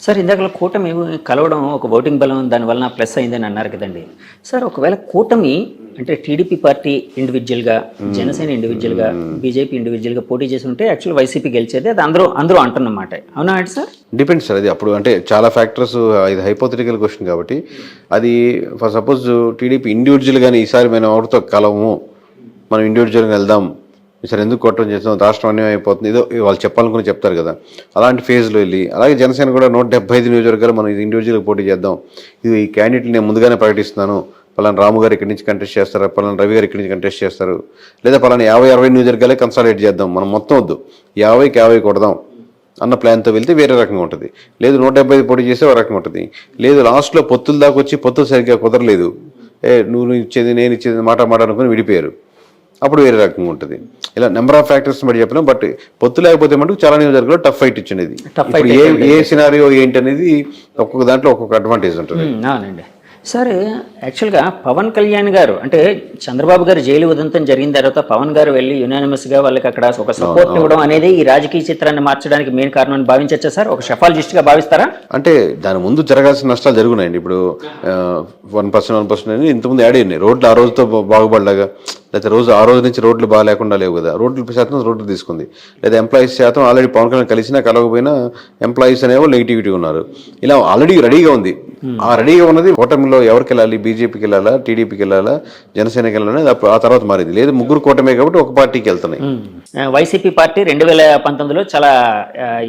Sir ఇందాక కూటమి కలవడం ఒక ఓటింగ్ బలం దానివల్ల ప్లస్ అయిందని అన్నారు కదండి. సార్ ఒకవేళ కూటమి అంటే టీడీపీ పార్టీ ఇండివిజువల్గా, జనసేన ఇండివిజువల్గా, బీజేపీ ఇండివిజువల్గా పోటీ చేసి ఉంటే యాక్చువల్ వైసీపీ గెలిచేది, అది అందరూ అంటున్నమాట. అవునా అంటే సార్? Depends sir. అది అప్పుడు అంటే చాలా ఫ్యాక్టర్స్, ఇది హైపోథెటికల్ క్వశ్చన్ కాబట్టి అది ఫర్ సపోజ్ టీడీపీ ఇండివిజువల్గానే ఈసారి మనం ఎవరితో కలవము, మనం ఇండివిజువల్గా వెళ్దాం, ఈసారి ఎందుకు కొట్టడం చేస్తాం, రాష్ట్రం అన్యాయం అయిపోతుంది, ఏదో వాళ్ళు చెప్పాలనుకుని చెప్తారు కదా, అలాంటి ఫేజ్లో వెళ్ళి, అలాగే జనసేన కూడా 175 నియోజకవర్గాలు మనం ఇది ఇండివిజువల్గా పోటీ చేద్దాం, ఇది ఈ క్యాండిడేట్లు నేను ముందుగానే ప్రకటిస్తున్నాను, పలానా రాము గారు ఇక్కడి నుంచి కంటెస్ట్ చేస్తారు, పలానా రవి గారు ఇక్కడి నుంచి కంటెస్ట్ చేస్తారు, లేదా పలానా 50-60 నియోజకవర్గాలే కన్సాలిడేట్ చేద్దాం, మనం మొత్తం వద్దు 50కి 50 కొడదాం అన్న ప్లాన్తో వెళ్తే వేరే రకంగా ఉంటుంది. లేదు 175 పోటీ చేస్తే ఒక రకంగా ఉంటుంది. లేదు లాస్ట్లో పొత్తుల దాకా వచ్చి పొత్తులు సరిగ్గా కుదరలేదు, నువ్వు ఇచ్చేది నేను ఇచ్చేది మాట అనుకుని విడిపోయారు, అప్పుడు వేరే రకంగా ఉంటుంది. ఇలా నెంబర్ ఆఫ్ ఫ్యాక్టర్స్ బట్టి చెప్పినాం. బట్ పొత్తు లేకపోతే మటుకు చాలా నియోజకవర్గాల్లో టఫ్ ఫైట్ ఇచ్చింది. ఇప్పుడు ఏ సినారియో ఏంటి అనేది ఒక్కొక్క దాంట్లో ఒక్కొక్క అడ్వాంటేజ్ ఉంటుంది. అవునండి. సార్ యాక్చువల్గా పవన్ కళ్యాణ్ గారు అంటే చంద్రబాబు గారు జైలు ఉదంతం జరిగిన తర్వాత పవన్ గారు వెళ్ళి యునానిమస్గా వాళ్ళకి అక్కడ ఒక సపోర్ట్ ఇవ్వడం అనేది ఈ రాజకీయ చిత్రాన్ని మార్చడానికి మెయిన్ కారణం అని భావించచ్చా సార్? ఒక షెఫాలజిస్ట్గా భావిస్తారా? అంటే దాని ముందు జరగాల్సిన నష్టాలు జరుగున్నాయండి. ఇప్పుడు 1% అని ఇంతకుముందు యాడ్ అయ్యాయి. రోడ్లు ఆ రోజుతో బాగుపడలాగా, లేకపోతే ఆ రోజు నుంచి రోడ్లు బాగా లేకుండా లేవు కదా, రోడ్లు తీసుకుంది. లేదా ఎంప్లాయీస్ శాతం ఆల్రెడీ పవన్ కళ్యాణ్ కలిసినా కలవకపోయినా ఎంప్లాయీస్ అనేవో నెగిటివిటీ ఉన్నారు. ఇలా ఆల్రెడీ రెడీగా ఉంది. ఆ రెడీగా ఉన్నది కూటమిలో ఎవరికి వెళ్ళాలి, బీజేపీకి వెళ్ళాలా, టీడీపీకి వెళ్ళాలా, జనసేనకి వెళ్ళాలని ఆ తర్వాత మారింది. లేదు ముగ్గురు కూటమే కాబట్టి ఒక పార్టీకి వెళ్తున్నాయి. వైసీపీ పార్టీ 2019లో చాలా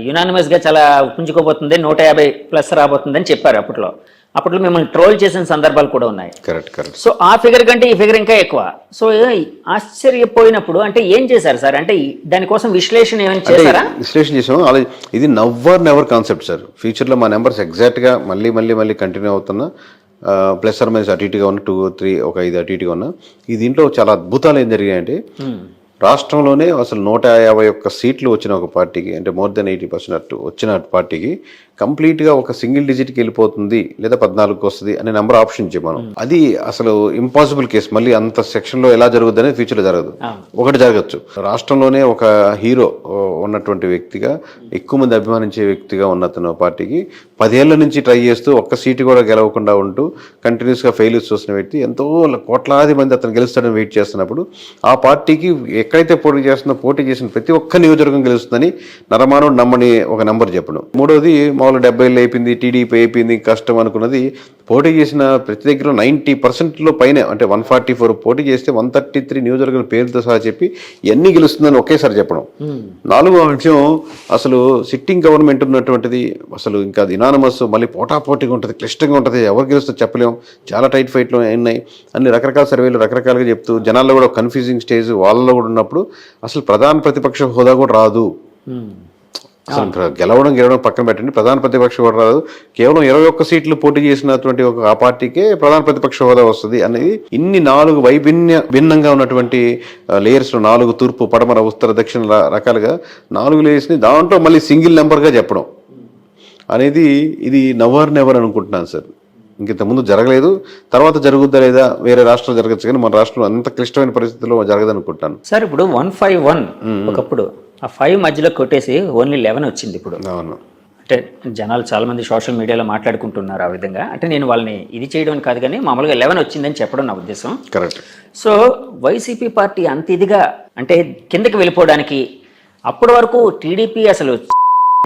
యునానిమస్ గా చాలా పుంజుకోబోతుంది, 150+ రాబోతుందని చెప్పారు. అప్పట్లో మిమ్మల్ని ట్రోల్ చేసిన సందర్భాలు కూడా ఉన్నాయి. కరెక్ట్. సో ఆ ఫిగర్ కంటే ఈ ఫిగర్ ఇంకా ఎక్కువ. సో ఆశ్చర్యపోయినప్పుడు అంటే ఏం చేశారు సార్? అంటే దానికోసం విశ్లేషణ ఏమైనా చేశారా? విశ్లేషణ చేసాం. అలాగే ఇది నెవర్ కాన్సెప్ట్ సార్. ఫ్యూచర్లో మా నెంబర్స్ ఎగ్జాక్ట్గా మళ్ళీ కంటిన్యూ అవుతున్నా, ప్లస్ ఆర్ మైనస్ అటు ఇటుగా ఉన్న 2, 3 ఒక 5 అటు ఇటుగా ఉన్న. ఈ దీంట్లో చాలా అద్భుతాలు ఏం జరిగాయంటే, రాష్ట్రంలోనే అసలు 151 సీట్లు వచ్చిన ఒక పార్టీకి, అంటే మోర్ దెన్ 80% వచ్చిన పార్టీకి కంప్లీట్గా ఒక సింగిల్ డిజిట్కి వెళ్ళిపోతుంది, లేదా 14కి వస్తుంది అనే నెంబర్ ఆప్షన్ ఇచ్చాం మనం. అది అసలు ఇంపాసిబుల్ కేసు. మళ్ళీ అంత సెక్షన్లో ఎలా జరుగుద్ది అనేది ఫ్యూచర్లో జరగదు. ఒకటి జరగచ్చు, రాష్ట్రంలోనే ఒక హీరో ఉన్నటువంటి వ్యక్తిగా, ఎక్కువ మంది అభిమానించే వ్యక్తిగా ఉన్నతను పార్టీకి 10 ఏళ్ల నుంచి ట్రై చేస్తూ ఒక్క సీటు కూడా గెలవకుండా ఉంటూ కంటిన్యూస్గా ఫెయిల్యూర్స్ చూసిన వ్యక్తి, ఎంతో కోట్లాది మంది అతను గెలుస్తాడని వెయిట్ చేస్తున్నప్పుడు ఆ పార్టీకి ఎక్కడైతే పోటీ చేసిన ప్రతి ఒక్క నియోజకవర్గం గెలుస్తుందని నరమానుడు నమ్మని ఒక నెంబర్ చెప్పడం. మూడోది మామూలు 70 అయిపోయింది, టీడీపీ అయిపోయింది, కష్టం అనుకున్నది. పోటీ చేసిన ప్రతి దగ్గర 90% పైన, అంటే 144 పోటీ చేస్తే 133 నియోజకవర్గాల పేరుతో సహా చెప్పి ఎన్ని గెలుస్తుందని ఒకేసారి చెప్పడం. నాలుగో విషయం, అసలు సిట్టింగ్ గవర్నమెంట్ ఉన్నటువంటిది అసలు ఇంకా అది ఇనానమస్, మళ్ళీ పోటాపోటీగా ఉంటుంది, క్లిష్టంగా ఉంటుంది, ఎవరు గెలుస్తుందో చెప్పలేము, చాలా టైట్ ఫైట్లో ఉన్నాయి, అన్ని రకరకాల సర్వేలు రకరకాలుగా చెప్తూ జనాల్లో కూడా కన్ఫ్యూజింగ్ స్టేజ్ వాళ్ళలో కూడా ఉన్నప్పుడు అసలు ప్రధాన ప్రతిపక్ష హోదా కూడా రాదు. అసలు గెలవడం పక్కన పెట్టండి, ప్రధాన ప్రతిపక్ష హోదా రాదు, కేవలం 21 సీట్లు పోటీ చేసినటువంటి ఆ పార్టీకే ప్రధాన ప్రతిపక్ష హోదా వస్తుంది అనేది. ఇన్ని 4 భిన్నంగా ఉన్నటువంటి లేయర్స్లో 4 తూర్పు, పడమర, ఉత్తర, దక్షిణ రకాలుగా 4 లేయర్స్ని దాంట్లో మళ్ళీ సింగిల్ నెంబర్గా చెప్పడం అనేది ఇది నెవర్ అనుకుంటున్నాను సార్. ఇంతకుముందు జరగలేదు, తర్వాత జరుగుద్దా లేదా వేరే రాష్ట్రంలో జరగచ్చు, కానీ మన రాష్ట్రంలో అంత క్లిష్టమైన పరిస్థితుల్లో జరగదనుకుంటాను సార్. ఇప్పుడు 151 ఒకప్పుడు, ఆ 5 మధ్యలో కొట్టేసి ఓన్లీ 11 వచ్చింది ఇప్పుడు. అవును. అంటే జనాలు చాలా మంది సోషల్ మీడియాలో మాట్లాడుకుంటున్నారు ఆ విధంగా. అంటే నేను వాళ్ళని ఇది చేయడం కాదు, కానీ మామూలుగా 11 వచ్చిందని చెప్పడం నా ఉద్దేశం. కరెక్ట్. సో వైసీపీ పార్టీ అంత ఇదిగా అంటే కిందకి వెళ్ళిపోవడానికి అప్పటి వరకు టీడీపీ అసలు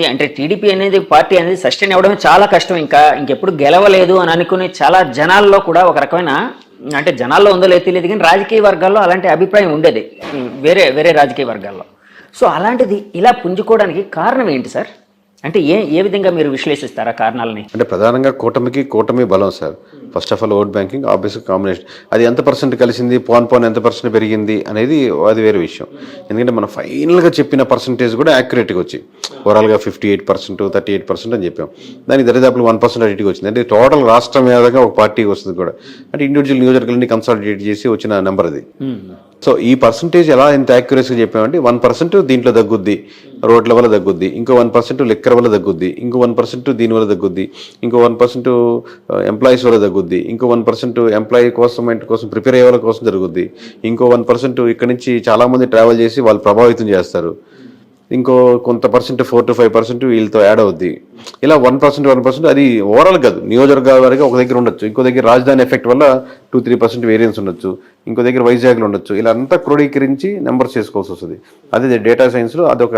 అంటే టీడీపీ అనేది పార్టీ అనేది సస్టైన్ అవ్వడమే చాలా కష్టం, ఇంకెప్పుడు గెలవలేదు అని అనుకుని చాలా జనాల్లో కూడా ఒక రకమైన, అంటే జనాల్లో ఉందో లేదో తెలియదు కానీ రాజకీయ వర్గాల్లో అలాంటి అభిప్రాయం ఉండేది వేరే రాజకీయ వర్గాల్లో. సో అలాంటిది ఇలా పుంజుకోవడానికి కారణం ఏంటి సార్? అంటే ఏ విధంగా మీరు విశ్లేషిస్తారా కారణాలని? అంటే ప్రధానంగా కూటమి బలం sir. First of all vote banking, ఆబ్వియస్గా కాంబినేషన్, అది ఎంత పర్సెంట్ కలిసింది, పోన్ ఎంత పర్సెంట్ పెరిగింది అనేది అది వేరే విషయం. ఎందుకంటే మనం ఫైనల్గా చెప్పిన పర్సంటేజ్ కూడా యాక్యురేట్గా వచ్చి ఓవరాల్గా 58%, 38% అని చెప్పాం. దానికి దరిదాపులు 1% అడిటికి వచ్చింది. అంటే టోటల్ రాష్ట్రం మీదగా ఒక పార్టీకి వస్తుంది కూడా, అంటే ఇండివిజువల్ నియోజకవర్గాన్ని కన్సాలిడేట్ చేసి వచ్చిన నెంబర్ అది. సో ఈ పర్సంటేజ్ ఎలా ఎంత యాక్యురసీగా చెప్పామంటే 1% దీంట్లో తగ్గుద్ది, రోడ్ల వల్ల తగ్గుద్ది, ఇంకో 1% లిక్కర్ వల్ల తగ్గుద్ది, ఇంకో 1% దీని వల్ల తగ్గుద్ది, ఇంకో 1% ఎంప్లాయీస్ వల్ల తగ్గుద్ది, ఇంకో 1% ఎంప్లాయీ కోసం ప్రిపేర్ అయ్యే వాళ్ళ కోసం జరుగుద్ది, ఇంకో 1% ఇక్కడ నుంచి చాలామంది ట్రావెల్ చేసి వాళ్ళు ప్రభావితం చేస్తారు. ఇంకో కొంత పర్సెంట్ 4 to 5% వీళ్ళతో యాడ్ అవుద్ది. ఇలా 1% అది ఓవరాల్ కాదు, నియోజకవర్గాల వరకు ఒక దగ్గర ఉండొచ్చు, ఇంకో దగ్గర రాజధాని ఎఫెక్ట్ వల్ల 2-3% వేరియన్స్ ఉండొచ్చు, ఇంకో దగ్గర వైజాగ్లో ఉండొచ్చు. ఇలా అంతా క్రోడీకరించి నెంబర్స్ చేసుకోవాల్సి వస్తుంది. అదే డేటా సైన్స్లో అదొక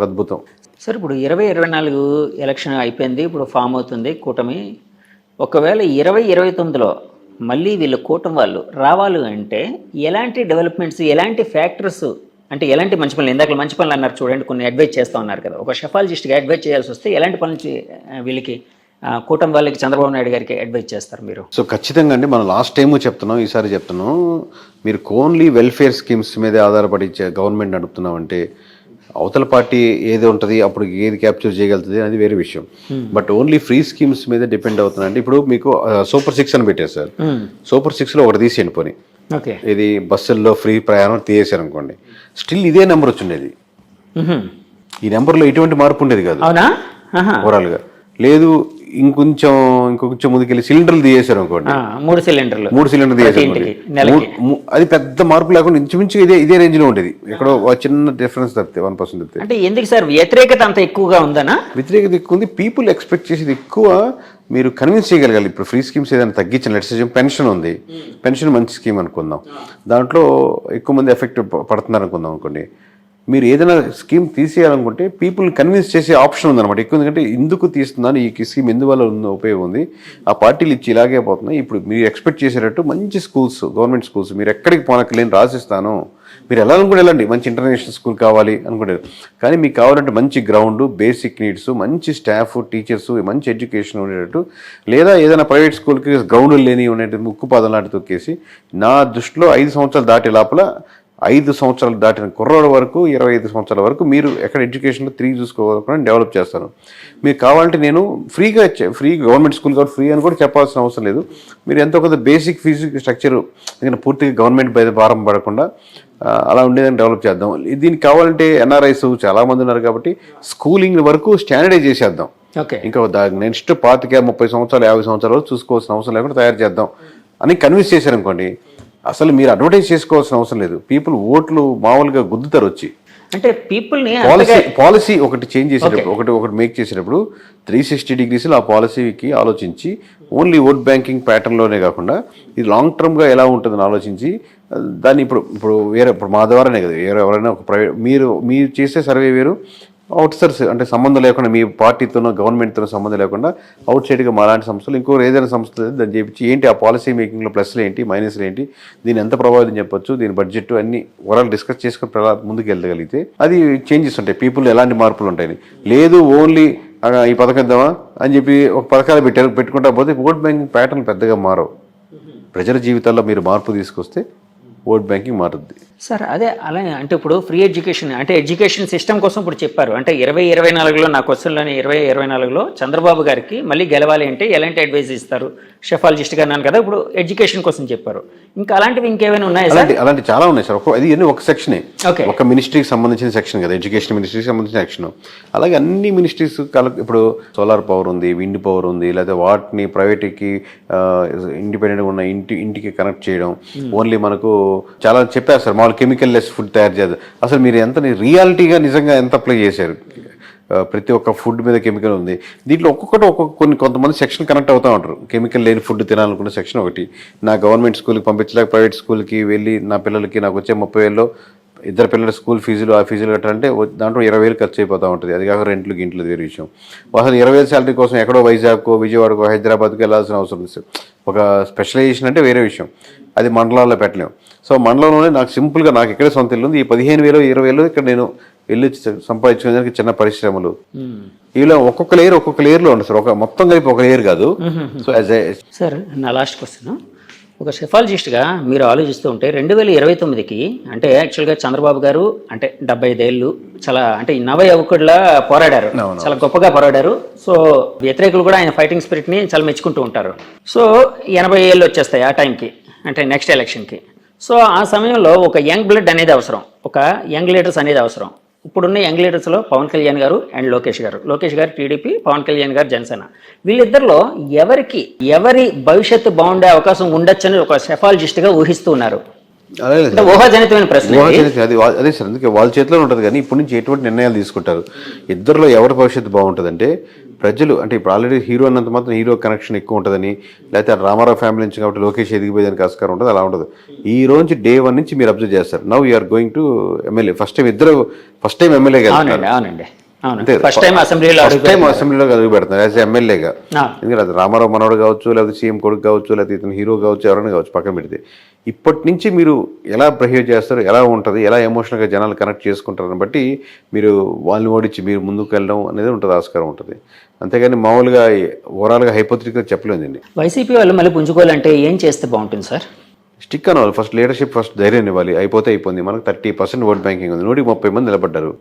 అద్భుతం. సార్ ఇప్పుడు 2024 ఎలక్షన్ అయిపోయింది, ఇప్పుడు ఫామ్ అవుతుంది కూటమి. ఒకవేళ 2029లో మళ్ళీ వీళ్ళు కూటమి వాళ్ళు రావాలి అంటే ఎలాంటి డెవలప్మెంట్స్, ఎలాంటి ఫ్యాక్టర్స్, అంటే ఎలాంటి మంచి పనులు, ఇందాక మంచి పనులు అన్నారు చూడండి, కొన్ని అడ్వైజ్ చేస్తూ ఉన్నారు కదా, ఒక షెఫాలజిస్ట్గా అడ్వైజ్ చేయాల్సి వస్తే ఎలాంటి పనులు వీళ్ళకి కూటమి వాళ్ళకి చంద్రబాబు నాయుడు గారికి అడ్వైజ్ చేస్తారు మీరు? సో ఖచ్చితంగా అండి, మనం లాస్ట్ టైము చెప్తున్నాం, ఈసారి చెప్తున్నాం, మీరు ఓన్లీ వెల్ఫేర్ స్కీమ్స్ మీదే ఆధారపడి గవర్నమెంట్ నడుపుతున్నాం అంటే అవతల పార్టీ ఏది ఉంటుంది, అప్పుడు ఏది క్యాప్చర్ చేయగలుగుతుంది అనేది వేరే విషయం. బట్ ఓన్లీ ఫ్రీ స్కీమ్స్ మీద డిపెండ్ అవుతుంది అంటే ఇప్పుడు మీకు సూపర్ 6 అని పెట్టారు సార్. సూపర్ 6లో ఒకటి తీసేయండి పోనీ, ఇది బస్సుల్లో ఫ్రీ ప్రయాణం తీసేశారు అనుకోండి, స్టిల్ ఇదే నెంబర్ వచ్చిండేది. ఈ నెంబర్లో ఎటువంటి మార్పు ఉండేది కాదు ఓవరాల్గా. లేదు ఇంకొంచెం ముందుకెళ్ళి సిలిండర్లు తీసేశారు అనుకోండి, 3 సిలిండర్ తీసేశారు, అది పెద్ద మార్పు లేకుండా ఇంచుమించు ఇదే రేంజ్ లో ఉండేది. ఎక్కడో చిన్న డిఫరెన్స్ తప్పితే 1% తప్పితే. అంటే ఎందుకు సార్ వ్యతిరేకత అంత ఎక్కువగా ఉందనా? వ్యతిరేకత ఎక్కువ ఉంది, పీపుల్ ఎక్స్పెక్ట్ చేసేది ఎక్కువ. మీరు కన్విన్స్ చేయగలగాలి. ఇప్పుడు ఫ్రీ స్కీమ్స్ ఏదైనా తగ్గించిన, లెట్స్ సే పెన్షన్ ఉంది, పెన్షన్ మంచి స్కీమ్ అనుకుందాం, దాంట్లో ఎక్కువ మంది ఎఫెక్ట్ పడుతున్నారు అనుకుందాం అనుకోండి. మీరు ఏదైనా స్కీమ్ తీసేయాలనుకుంటే పీపుల్ని కన్విన్స్ చేసే ఆప్షన్ ఉందన్నమాట ఎక్కువ. ఎందుకంటే ఎందుకు తీస్తున్నాను, ఈ స్కీమ్ ఎందువల్ల ఉపయోగం ఉంది, ఆ పార్టీలు ఇచ్చి ఇలాగే పోతున్నాయి, ఇప్పుడు మీరు ఎక్స్పెక్ట్ చేసేటట్టు మంచి స్కూల్స్, గవర్నమెంట్ స్కూల్స్ మీరు ఎక్కడికి పోనక్కలేని రాసిస్తాను, మీరు వెళ్ళాలనుకుంటే వెళ్ళండి, మంచి ఇంటర్నేషనల్ స్కూల్ కావాలి అనుకుంటారు. కానీ మీకు కావాలంటే మంచి గ్రౌండ్, బేసిక్ నీడ్స్, మంచి స్టాఫ్, టీచర్స్, మంచి ఎడ్యుకేషన్ ఉండేటట్టు, లేదా ఏదైనా ప్రైవేట్ స్కూల్కి గ్రౌండ్ లేని ఉండేటట్టు ముక్కుపాదం లాంటి తొక్కేసి, నా దృష్టిలో 5 సంవత్సరాలు దాటే లోపల 5 సంవత్సరాలు దాటిన కుర్రోడు వరకు 25 సంవత్సరాల వరకు మీరు ఎక్కడ ఎడ్యుకేషన్లో 3 చూసుకోవాలని డెవలప్ చేస్తాను. మీకు కావాలంటే నేను ఫ్రీ గవర్నమెంట్ స్కూల్ కాబట్టి ఫ్రీ అని కూడా చెప్పాల్సిన అవసరం లేదు. మీరు ఎంతో కొంత బేసిక్ ఫీజు స్ట్రక్చర్ ఎందుకంటే పూర్తిగా గవర్నమెంట్ పై భారం పడకుండా అలా ఉండేదని డెవలప్ చేద్దాం. దీనికి కావాలంటే ఎన్ఆర్ఐస్ చాలామంది ఉన్నారు కాబట్టి స్కూలింగ్ వరకు స్టాండర్డైజ్ చేసేద్దాం. ఇంకా నెక్స్ట్ 25-30 సంవత్సరాలు 50 సంవత్సరాలు చూసుకోవాల్సిన అవసరం లేకుండా తయారు చేద్దాం అని కన్విన్స్ చేశారనుకోండి, అసలు మీరు అడ్వర్టైజ్ చేసుకోవాల్సిన అవసరం లేదు. పీపుల్ ఓట్లు మామూలుగా గుద్దుతారు వచ్చి. అంటే పీపుల్ని పాలసీ ఒకటి చేంజ్ చేసేటప్పుడు, ఒకటి మేక్ చేసేటప్పుడు 360 degrees ఆ పాలసీకి ఆలోచించి ఓన్లీ ఓట్ బ్యాంకింగ్ ప్యాటర్న్లోనే కాకుండా ఇది లాంగ్ టర్మ్గా ఎలా ఉంటుందని ఆలోచించి దాన్ని ఇప్పుడు మా ద్వారానే కదా, ఎవరైనా ఒక ప్రైవేట్ మీరు చేసే సర్వే వేరు, అవుట్సోర్స్ అంటే సంబంధం లేకుండా మీ పార్టీతోనో గవర్నమెంట్తోనో సంబంధం లేకుండా అవుట్ సైడ్గా మాలాంటి సంస్థలు ఇంకో ఏదైనా సంస్థలు దాన్ని చేపించి ఏంటి ఆ పాలసీ మేకింగ్లో ప్లస్లు ఏంటి మైనస్లు ఏంటి, దీన్ని ఎంత ప్రభావితం చెప్పొచ్చు, దీని బడ్జెట్ అన్ని ఓవరాల్ డిస్కస్ చేసుకుని ముందుకు వెళ్ళగలిగితే అది చేంజెస్ ఉంటాయి, పీపుల్ ఎలాంటి మార్పులు ఉంటాయి. లేదు ఓన్లీ ఈ పథకం ఇద్దామా అని చెప్పి ఒక పథకాలు పెట్టుకుంటా పోతే ఓట్ బ్యాంకింగ్ ప్యాటర్న్ పెద్దగా మారవు. ప్రజల జీవితాల్లో మీరు మార్పు తీసుకొస్తే ఓట్ బ్యాంకింగ్ మారుద్ది సార్. అదే అలానే అంటే ఇప్పుడు ఫ్రీ ఎడ్యుకేషన్ అంటే ఎడ్యుకేషన్ సిస్టమ్ కోసం ఇప్పుడు చెప్పారు. అంటే 2024లో నా క్వశ్చన్లోని 2024లో చంద్రబాబు గారికి మళ్ళీ గెలవాలి అంటే ఎలాంటి అడ్వైజ్ ఇస్తారు, షెఫాలజిస్ట్గా అన్నాను కదా, ఇప్పుడు ఎడ్యుకేషన్ కోసం చెప్పారు. ఇంకా అలాంటివి ఇంకేమైనా ఉన్నాయా సార్? అలాంటి చాలా ఉన్నాయి సార్. అది ఒక సెక్షనే, ఒక మినిస్ట్రీకి సంబంధించిన సెక్షన్ కదా, ఎడ్యుకేషన్ మినిస్ట్రీకి సంబంధించిన సెక్షన్. అలాగే అన్ని మినిస్ట్రీస్ ఇప్పుడు సోలార్ పవర్ ఉంది, విండ్ పవర్ ఉంది, లేదా వాటిని ప్రైవేట్కి ఇండిపెండెంట్గా ఉన్న ఇంటికి కనెక్ట్ చేయడం. ఓన్లీ మనకు చాలా చెప్పారు సార్, మామూలు కెమికల్ లెస్ ఫుడ్ తయారు చేద్దాం. అసలు మీరు ఎంత రియాలిటీగా నిజంగా ఎంత అప్లై చేశారు? ప్రతి ఒక్క ఫుడ్ మీద కెమికల్ ఉంది. దీంట్లో కొంతమంది సెక్షన్ కనెక్ట్ అవుతూ ఉంటారు. కెమికల్ లేని ఫుడ్ తినాలనుకున్న సెక్షన్ ఒకటి. నా గవర్నమెంట్ స్కూల్కి పంపించలేక ప్రైవేట్ స్కూల్కి వెళ్ళి నా పిల్లలకి నాకు వచ్చే 30,000లో 2 పిల్లల స్కూల్ ఫీజులు ఆ ఫీజులు కట్టాలంటే దాంట్లో 20,000 ఖర్చు అయిపోతూ ఉంటుంది. అది కాక రెంట్లు గింట్లు వేరే విషయం. అసలు 20,000 శాలరీ కోసం ఎక్కడో వైజాగ్కో విజయవాడకో హైదరాబాద్కో వెళ్ళాల్సిన అవసరం లేదు. ఒక స్పెషలైజేషన్ అంటే వేరే విషయం, అది మండలాల్లో పెట్టలేము. సో మండలంలోనే నాకు సింపుల్గా నాకు ఇక్కడే సొంత ఇల్లు ఉంది, ఈ 15,000 20,000 ఇక్కడ నేను వెళ్ళి సంపాదించుకునేదానికి చిన్న పరిశ్రమలు ఇలా ఒక్కొక్క లేయర్లో ఉంది సార్. మొత్తం కలిపి ఒక లేయర్ కాదు. సో సార్ నా లాస్ట్ క్వశ్చన్, ఒక సెఫాలజిస్ట్గా మీరు ఆలోచిస్తూ ఉంటే 2029కి అంటే యాక్చువల్గా చంద్రబాబు గారు అంటే 75 ఏళ్ళు చాలా అంటే నవ యువకుడిలా పోరాడారు, చాలా గొప్పగా పోరాడారు. సో వ్యతిరేకులు కూడా ఆయన ఫైటింగ్ స్పిరిట్ని చాలా మెచ్చుకుంటూ ఉంటారు. సో 80 ఏళ్ళు వచ్చేస్తాయి ఆ టైంకి, అంటే నెక్స్ట్ ఎలక్షన్కి. సో ఆ సమయంలో ఒక యంగ్ బ్లడ్ అనేది అవసరం, ఒక యంగ్ లీడర్స్ అనేది అవసరం. ఇప్పుడున్న యంగ్ లీడర్స్లో పవన్ కళ్యాణ్ గారు అండ్ లోకేష్ గారు టీడీపీ, పవన్ కళ్యాణ్ గారు జనసేన. వీళ్ళిద్దరిలో ఎవరి భవిష్యత్తు బాగుండే అవకాశం ఉండొచ్చని ఒక సెఫాలజిస్ట్గా ఊహిస్తూ ఉన్నారు? అలాగే అంటే ఊహాజనితమైన ప్రశ్న ఇది. అదే సార్, అందుకే వాళ్ళ చేతిలో ఉంటుంది. కానీ ఇప్పటి నుంచి ఎటువంటి నిర్ణయాలు తీసుకుంటారు, ఇద్దరిలో ఎవరి భవిష్యత్తు బాగుంటుందంటే ప్రజలు, అంటే ఇప్పుడు ఆల్రెడీ హీరో అన్నంత మాత్రం హీరో కనెక్షన్ ఎక్కువ ఉంటుందని, లేకపోతే రామారావు ఫ్యామిలీ నుంచి కాబట్టి లోకేష్ ఎదిగిపోయేదానికి ఆస్కారం ఉంటుంది, అలా ఉండదు. ఈ రోజు డే 1 నుంచి మీరు అబ్జర్వ్ చేస్తారు. Now you are going to MLA. First time ఎమ్మెల్యేగా అవునండి. ఫస్ట్ టైం అసెంబ్లీలో అడుగు పెడుతున్నారు యాజ్ ఎమ్మెల్యేగా. ఎందుకంటే అది రామారావు మనవడు కావచ్చు, లేకపోతే సీఎం కొడుకు కావచ్చు, లేకపోతే ఇతను హీరో కావచ్చు, ఎవరైనా కావచ్చు, పక్కన పెడితే ఇప్పటి నుంచి మీరు ఎలా బిహేవ్ చేస్తారు, ఎలా ఉంటుంది, ఎలా ఎమోషనల్గా జనాలు కనెక్ట్ చేసుకుంటారని బట్టి మీరు వాళ్ళని ఓడించి మీరు ముందుకు వెళ్ళడం అనేది ఉంటుంది, ఆస్కారం ఉంటుంది. అంతేగాని మామూలుగా ఓవరాల్గా హైపోథెటిక్గా చెప్పలేదండి. వైసీపీ వాళ్ళు మళ్ళీ పుంజుకోవాలంటే ఏం చేస్తే బాగుంటుంది సార్? స్టిక్ అవ్వాలి ఫస్ట్, లీడర్షిప్ ఫస్ట్ ధైర్యం ఇవ్వాలి. అయిపోయింది. మనకు 30% ఓట్ బ్యాంకింగ్ ఉంది, 130 మంది నిలబడ్డారు.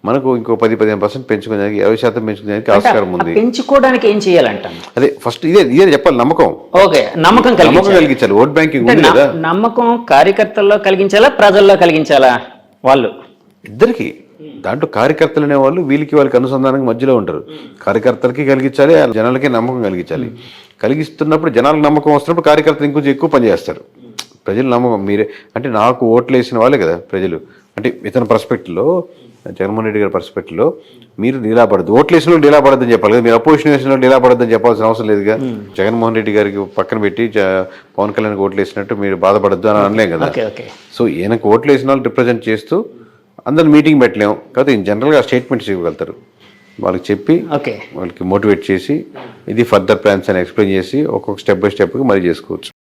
మనకు ఇంకో 10-15% పెంచుకునేదానికి, 20% పెంచుకునేదానికి ఆస్కారం ఉంది. పెంచుకోవడానికి ఏం చేయాలంటాను? అదే ఫస్ట్ ఇదే చెప్పాలి, నమ్మకం. నమ్మకం కలిగించాలి. ఓట్ బ్యాంకింగ్ ఉంది కదా, నమ్మకం కార్యకర్తల్లో కలిగించాలా, ప్రజల్లో కలిగించాలా? వాళ్ళు ఇద్దరికి. దాంట్లో కార్యకర్తలు అనేవాళ్ళు వీళ్ళకి వాళ్ళకి అనుసంధానం మధ్యలో ఉంటారు. కార్యకర్తలకి కలిగించాలి, జనాలకి నమ్మకం కలిగించాలి. కలిగిస్తున్నప్పుడు జనాలకు నమ్మకం వస్తున్నప్పుడు కార్యకర్తలు ఇంకొంచెం ఎక్కువ పనిచేస్తారు. ప్రజలు నమ్మకం మీరే అంటే నాకు ఓట్లు వేసిన వాళ్ళే కదా ప్రజలు. అంటే ఇతని పర్స్పెక్టివ్లో, జగన్మోహన్ రెడ్డి గారి పర్స్పెక్టివ్లో మీరు నీలాపడద్దు, ఓట్లు వేసిన వాళ్ళు నీలాపడద్దని చెప్పాలి కదా, మీరు అపోజిషన్ వేసిన వాళ్ళు నీలాపడద్దని చెప్పాల్సిన అవసరం లేదుగా. జగన్మోహన్ రెడ్డి గారికి పక్కన పెట్టి పవన్ కళ్యాణ్కి ఓట్లు వేసినట్టు మీరు బాధపడద్దు అని అనలేం కదా. సో ఈయనకు ఓట్లు వేసిన వాళ్ళు రిప్రజెంట్ చేస్తూ అందరు మీటింగ్ పెట్టలేము, కాకపోతే ఇన్ జనరల్గా స్టేట్మెంట్స్ ఇవ్వగలుగుతారు. వాళ్ళకి చెప్పి వాళ్ళకి మోటివేట్ చేసి ఇది ఫర్దర్ ప్లాన్స్ అని ఎక్స్ప్లెయిన్ చేసి ఒక్కొక్క స్టెప్ బై స్టెప్కి మరీ చేసుకోవచ్చు.